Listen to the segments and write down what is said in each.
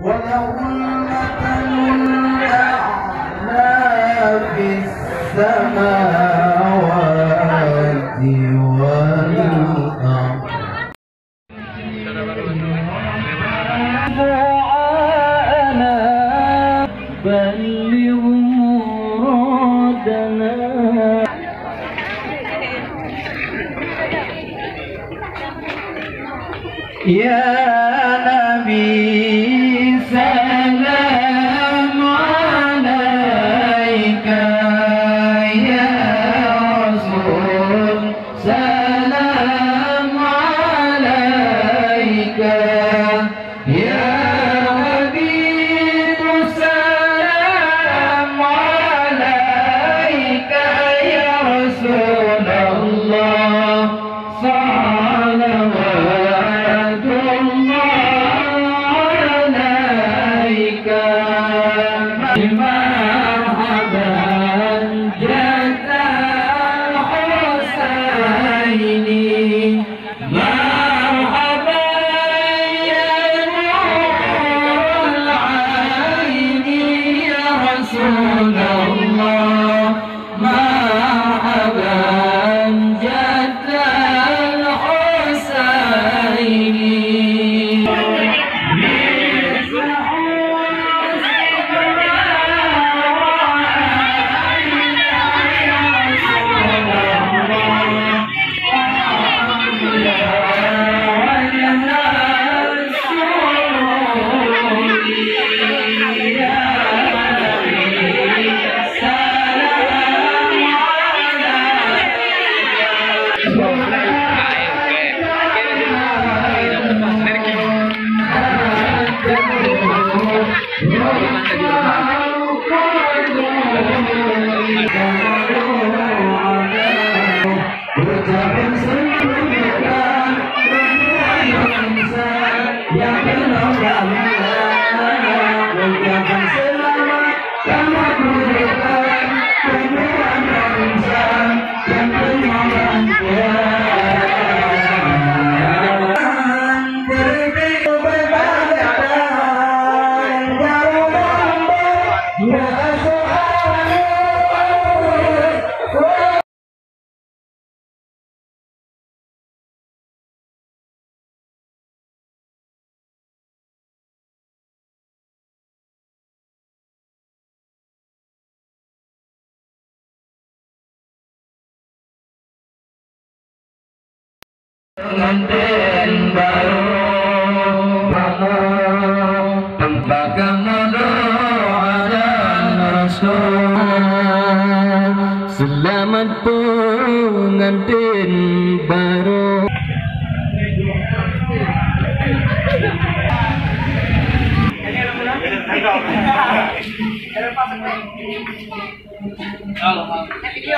وله المثل الأعلى في السماوات والأرض. دعاءنا بلغ مرادنا. يا نبي سلام عليك، يا رسول سلام عليك، يا حبيب سلام عليك، يا رسول الله صلوات الله عليك. مرحبا جد الحسين، مرحبا يا نور العين، يا رسول الله مرحبا جد الحسين. Pengantin baru bagaimana ada Rasul. Selamat pengantin baru. Video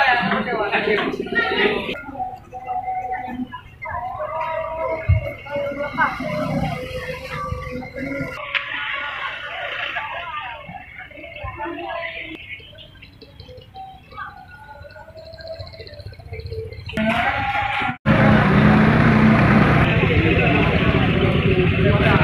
ya.